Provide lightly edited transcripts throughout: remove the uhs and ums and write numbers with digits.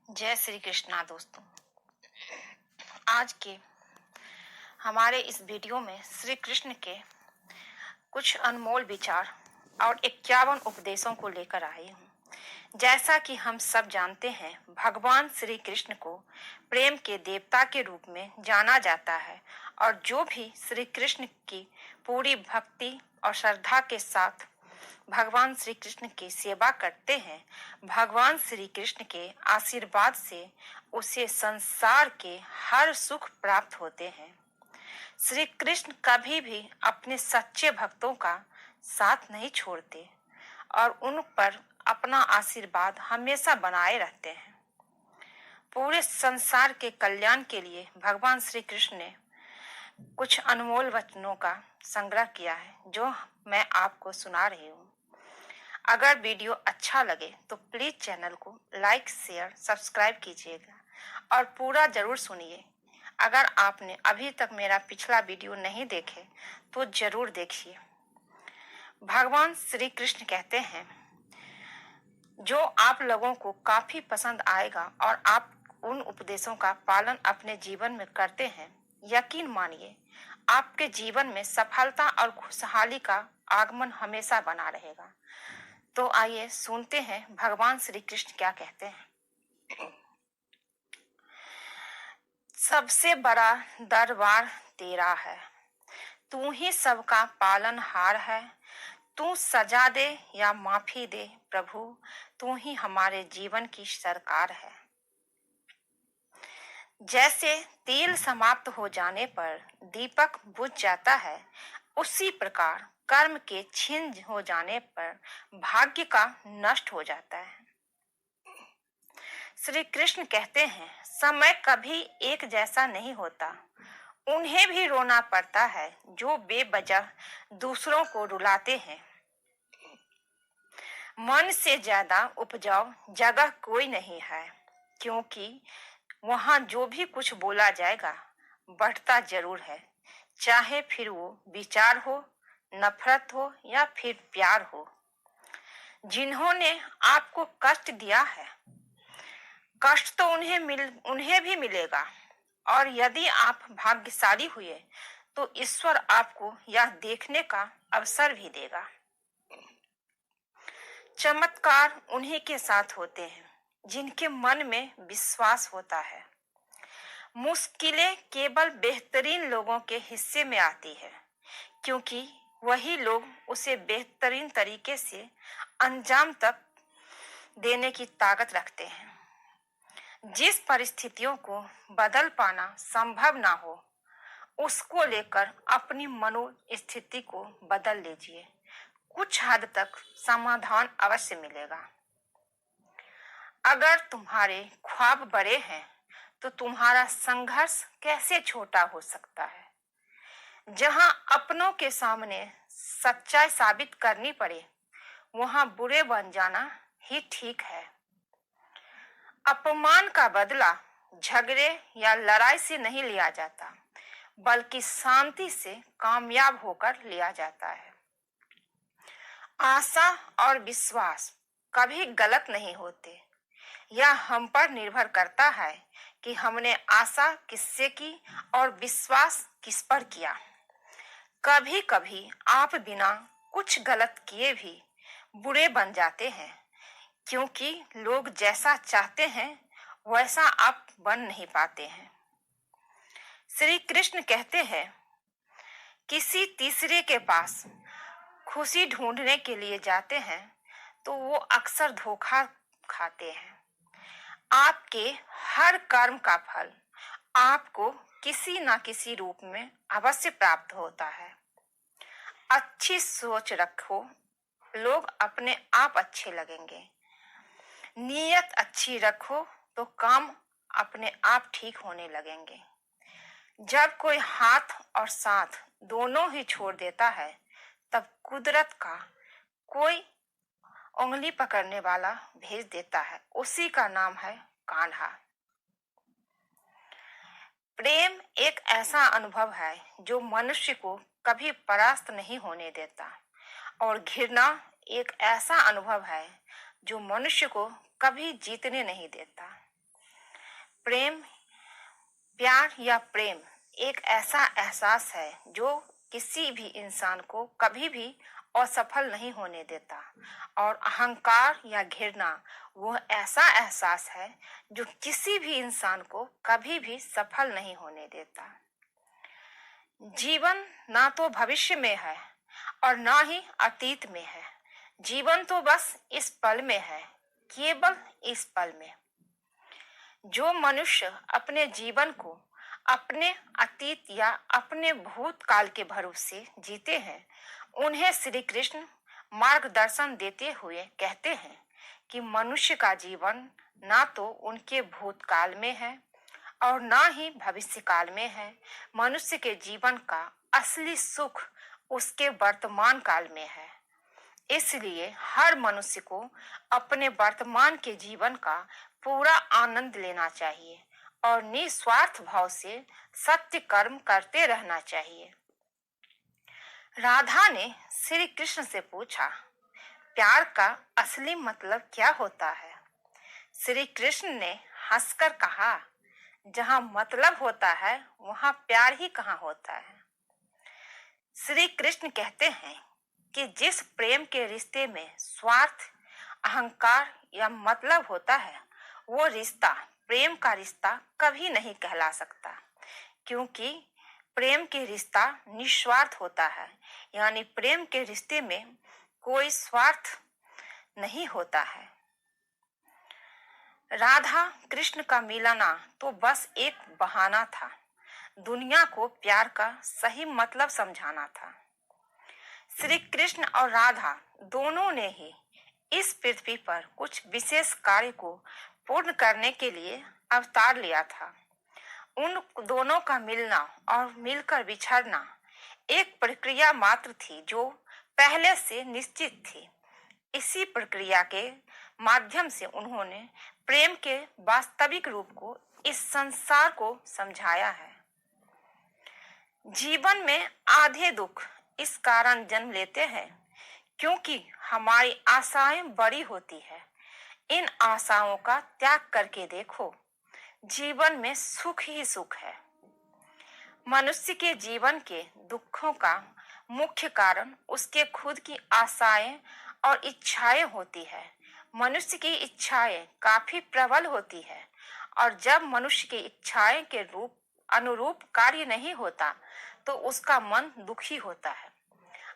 जय श्री कृष्णा दोस्तों। आज के हमारे इस वीडियो में श्री कृष्ण के कुछ अनमोल विचार और 51 उपदेशों को लेकर आई हूँ। जैसा कि हम सब जानते हैं, भगवान श्री कृष्ण को प्रेम के देवता के रूप में जाना जाता है और जो भी श्री कृष्ण की पूरी भक्ति और श्रद्धा के साथ भगवान श्री कृष्ण की सेवा करते हैं, भगवान श्री कृष्ण के आशीर्वाद से उसे संसार के हर सुख प्राप्त होते हैं। श्री कृष्ण कभी भी अपने सच्चे भक्तों का साथ नहीं छोड़ते और उन पर अपना आशीर्वाद हमेशा बनाए रहते हैं। पूरे संसार के कल्याण के लिए भगवान श्री कृष्ण ने कुछ अनमोल वचनों का संग्रह किया है, जो मैं आपको सुना रही हूँ। अगर वीडियो अच्छा लगे तो प्लीज चैनल को लाइक, शेयर, सब्सक्राइब कीजिएगा और पूरा जरूर सुनिए। अगर आपने अभी तक मेरा पिछला वीडियो नहीं देखे तो जरूर देखिए। भगवान श्री कृष्ण कहते हैं, जो आप लोगों को काफी पसंद आएगा और आप उन उपदेशों का पालन अपने जीवन में करते हैं, यकीन मानिए आपके जीवन में सफलता और खुशहाली का आगमन हमेशा बना रहेगा। तो आइए सुनते हैं भगवान श्री कृष्ण क्या कहते हैं। सबसे बड़ा दरबार तेरा है, तू ही सबका पालनहार है। तू सजा दे या माफी दे प्रभु, तू ही हमारे जीवन की सरकार है। जैसे तेल समाप्त हो जाने पर दीपक बुझ जाता है, उसी प्रकार कर्म के छीन हो जाने पर भाग्य का नष्ट हो जाता है। श्री कृष्ण कहते हैं, समय कभी एक जैसा नहीं होता। उन्हें भी रोना पड़ता है जो बेवजह दूसरों को रुलाते हैं। मन से ज्यादा उपजाऊ जगह कोई नहीं है, क्योंकि वहां जो भी कुछ बोला जाएगा बढ़ता जरूर है, चाहे फिर वो विचार हो, नफरत हो या फिर प्यार हो। जिन्होंने आपको कष्ट दिया है, कष्ट तो उन्हें भी मिलेगा, और यदि आप भाग्यशाली हुए तो ईश्वर आपको यह देखने का अवसर भी देगा। चमत्कार उन्हीं के साथ होते हैं जिनके मन में विश्वास होता है। मुश्किलें केवल बेहतरीन लोगों के हिस्से में आती है, क्योंकि वही लोग उसे बेहतरीन तरीके से अंजाम तक देने की ताकत रखते हैं। जिस परिस्थितियों को बदल पाना संभव ना हो, उसको लेकर अपनी मनोस्थिति को बदल लीजिए, कुछ हद तक समाधान अवश्य मिलेगा। अगर तुम्हारे ख्वाब बड़े हैं तो तुम्हारा संघर्ष कैसे छोटा हो सकता है। जहां अपनों के सामने सच्चाई साबित करनी पड़े, वहां बुरे बन जाना ही ठीक है। अपमान का बदला झगड़े या लड़ाई से नहीं लिया जाता, बल्कि शांति से कामयाब होकर लिया जाता है। आशा और विश्वास कभी गलत नहीं होते। यह हम पर निर्भर करता है कि हमने आशा किससे की और विश्वास किस पर किया। कभी कभी आप बिना कुछ गलत किए भी बुरे बन जाते हैं, क्योंकि लोग जैसा चाहते हैं वैसा आप बन नहीं पाते हैं। श्री कृष्ण कहते हैं, किसी तीसरे के पास खुशी ढूंढने के लिए जाते हैं तो वो अक्सर धोखा खाते हैं। आपके हर कर्म का फल आपको किसी न किसी रूप में अवश्य प्राप्त होता है। अच्छी सोच रखो, लोग अपने आप अच्छे लगेंगे। नीयत अच्छी रखो तो काम अपने आप ठीक होने लगेंगे। जब कोई हाथ और साथ दोनों ही छोड़ देता है, तब कुदरत का कोई उंगली पकड़ने वाला भेज देता है, उसी का नाम है कान्हा। प्रेम एक ऐसा अनुभव है जो मनुष्य को कभी परास्त नहीं होने देता, और घृणा एक ऐसा अनुभव है जो मनुष्य को कभी जीतने नहीं देता। प्रेम, प्यार या प्रेम एक ऐसा एहसास है जो किसी भी इंसान को कभी भी असफल नहीं होने देता, और अहंकार या घृणा वो ऐसा एहसास है जो किसी भी इंसान को कभी भी सफल नहीं होने देता। जीवन ना तो भविष्य में है और ना ही अतीत में है। जीवन तो बस इस पल में है, केवल इस पल में। जो मनुष्य अपने जीवन को अपने अतीत या अपने भूतकाल के भरोसे जीते हैं, उन्हें श्री कृष्ण मार्गदर्शन देते हुए कहते हैं कि मनुष्य का जीवन ना तो उनके भूतकाल में है और ना ही भविष्य काल में है। मनुष्य के जीवन का असली सुख उसके वर्तमान काल में है। इसलिए हर मनुष्य को अपने वर्तमान के जीवन का पूरा आनंद लेना चाहिए और निस्वार्थ भाव से सत्य कर्म करते रहना चाहिए। राधा ने श्री कृष्ण से पूछा, प्यार का असली मतलब क्या होता है? श्री कृष्ण ने हंसकर कहा, जहां मतलब होता है वहां प्यार ही कहाँ होता है। श्री कृष्ण कहते हैं कि जिस प्रेम के रिश्ते में स्वार्थ, अहंकार या मतलब होता है, वो रिश्ता प्रेम का रिश्ता कभी नहीं कहला सकता, क्योंकि प्रेम के रिश्ता निस्वार्थ होता है। यानी प्रेम के रिश्ते में कोई स्वार्थ नहीं होता है। राधा कृष्ण का मिलना तो बस एक बहाना था, दुनिया को प्यार का सही मतलब समझाना था। श्री कृष्ण और राधा दोनों ने ही इस पृथ्वी पर कुछ विशेष कार्य को पूर्ण करने के लिए अवतार लिया था। उन दोनों का मिलना और मिलकर बिछड़ना एक प्रक्रिया मात्र थी जो पहले से निश्चित थी। इसी प्रक्रिया के माध्यम से उन्होंने प्रेम के वास्तविक रूप को इस संसार को समझाया है। जीवन में आधे दुख इस कारण जन्म लेते हैं क्योंकि हमारी आशाएं बड़ी होती है। इन आशाओं का त्याग करके देखो, जीवन में सुख ही सुख है। मनुष्य के जीवन के दुखों का मुख्य कारण उसके खुद की आशाएं और इच्छाएं होती है। मनुष्य की इच्छाएं काफी प्रबल होती है और जब मनुष्य की इच्छाएं के अनुरूप कार्य नहीं होता तो उसका मन दुखी होता है।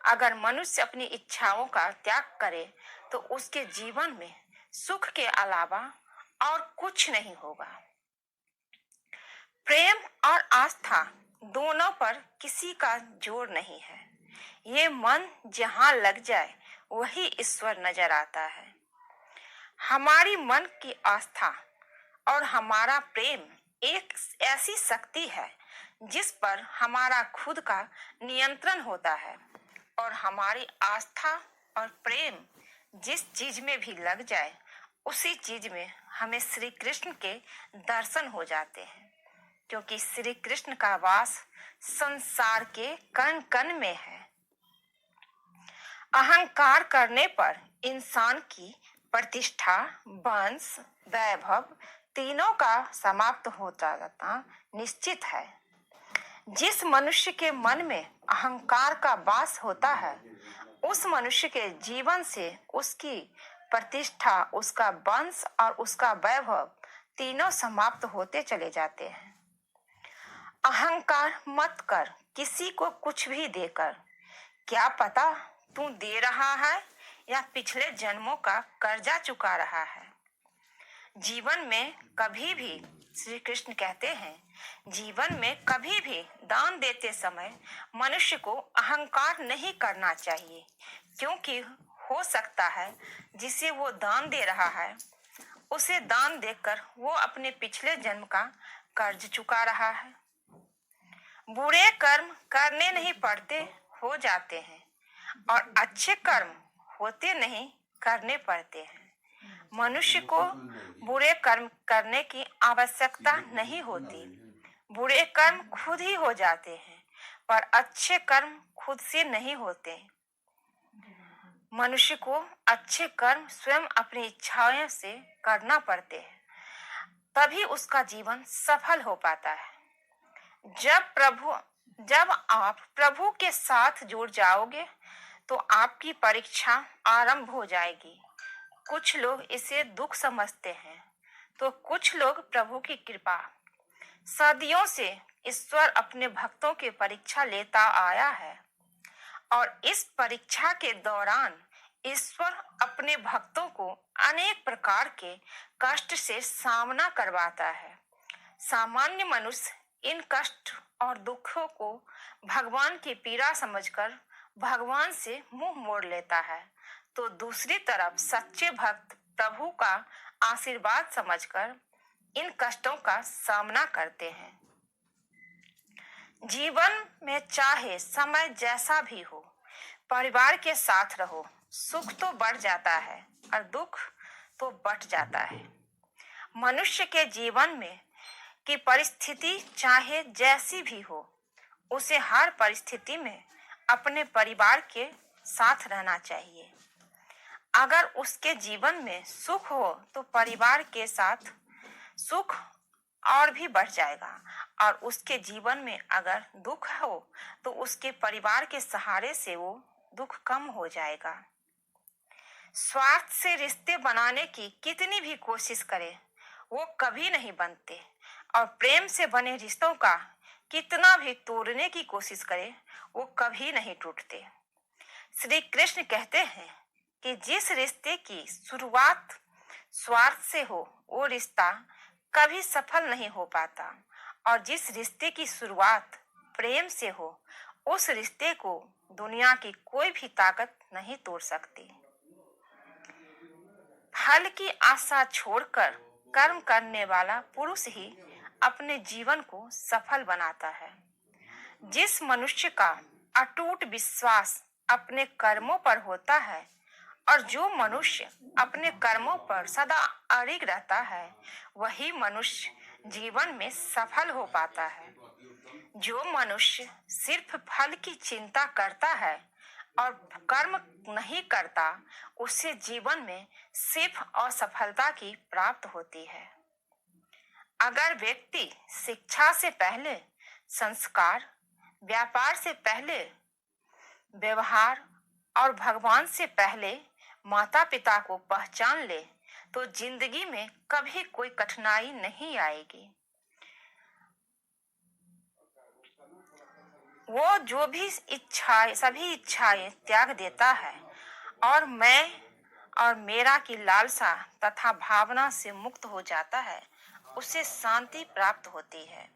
अगर मनुष्य अपनी इच्छाओं का त्याग करे तो उसके जीवन में सुख के अलावा और कुछ नहीं होगा। प्रेम और आस्था दोनों पर किसी का जोर नहीं है। ये मन जहां लग जाए वही ईश्वर नजर आता है। हमारी मन की आस्था और हमारा प्रेम एक ऐसी शक्ति है जिस पर हमारा खुद का नियंत्रण होता है, और हमारी आस्था और प्रेम जिस चीज में भी लग जाए उसी चीज में हमें श्री कृष्ण के दर्शन हो जाते हैं, क्योंकि श्री कृष्ण का वास संसार के कण कण में है। अहंकार करने पर इंसान की प्रतिष्ठा, वंश, वैभव तीनों का समाप्त हो जाना निश्चित है। जिस मनुष्य के मन में अहंकार का वास होता है, उस मनुष्य के जीवन से उसकी प्रतिष्ठा, उसका वंश और उसका वैभव तीनों समाप्त होते चले जाते हैं। अहंकार मत कर किसी को कुछ भी देकर, क्या पता तू दे रहा है या पिछले जन्मों का कर्जा चुका रहा है। जीवन में कभी भी, श्री कृष्ण कहते हैं, जीवन में कभी भी दान देते समय मनुष्य को अहंकार नहीं करना चाहिए, क्योंकि हो सकता है जिसे वो दान दे रहा है उसे दान देकर वो अपने पिछले जन्म का कर्ज चुका रहा है। बुरे कर्म करने नहीं पड़ते, हो जाते हैं, और अच्छे कर्म होते नहीं, करने पड़ते हैं। मनुष्य को बुरे कर्म करने की आवश्यकता नहीं होती। बुरे कर्म खुद ही हो जाते हैं, पर अच्छे कर्म खुद से नहीं होते। मनुष्य को अच्छे कर्म स्वयं अपनी इच्छाओं से करना पड़ते हैं। तभी उसका जीवन सफल हो पाता है। जब आप प्रभु के साथ जुड़ जाओगे तो आपकी परीक्षा आरंभ हो जाएगी। कुछ लोग इसे दुख समझते हैं तो कुछ लोग प्रभु की कृपा। सदियों से ईश्वर अपने भक्तों की परीक्षा लेता आया है और इस परीक्षा के दौरान ईश्वर अपने भक्तों को अनेक प्रकार के कष्ट से सामना करवाता है। सामान्य मनुष्य इन कष्ट और दुखों को भगवान की पीड़ा समझकर भगवान से मुंह मोड़ लेता है, तो दूसरी तरफ सच्चे भक्त प्रभु का आशीर्वाद समझकर इन कष्टों का सामना करते हैं। जीवन में चाहे समय जैसा भी हो, परिवार के साथ रहो, सुख तो बढ़ जाता है और दुख तो बढ़ जाता है। मनुष्य के जीवन में की परिस्थिति चाहे जैसी भी हो, उसे हर परिस्थिति में अपने परिवार के साथ रहना चाहिए। अगर उसके जीवन में सुख हो तो परिवार के साथ सुख और भी बढ़ जाएगा और उसके जीवन में अगर दुख हो तो उसके परिवार के सहारे से वो दुख कम हो जाएगा। स्वार्थ से रिश्ते बनाने की कितनी भी कोशिश करें, वो कभी नहीं बनते और प्रेम से बने रिश्तों का कितना भी तोड़ने की कोशिश करे, वो कभी नहीं टूटते। श्री कृष्ण कहते हैं कि जिस रिश्ते की शुरुआत स्वार्थ से हो, वो रिश्ता कभी सफल नहीं हो पाता और जिस रिश्ते की शुरुआत प्रेम से हो, उस रिश्ते को दुनिया की कोई भी ताकत नहीं तोड़ सकती। फल की आशा छोड़कर कर्म करने वाला पुरुष ही अपने जीवन को सफल बनाता है। जिस मनुष्य का अटूट विश्वास अपने कर्मों पर होता है और जो मनुष्य अपने कर्मों पर सदा अड़िग रहता है, वही मनुष्य जीवन में सफल हो पाता है। जो मनुष्य सिर्फ फल की चिंता करता है और कर्म नहीं करता, उसे जीवन में सिर्फ असफलता की प्राप्त होती है। अगर व्यक्ति शिक्षा से पहले संस्कार, व्यापार से पहले व्यवहार और भगवान से पहले माता पिता को पहचान ले तो जिंदगी में कभी कोई कठिनाई नहीं आएगी। वो जो भी सभी इच्छाएं त्याग देता है और मैं और मेरा की लालसा तथा भावना से मुक्त हो जाता है, उसे शांति प्राप्त होती है।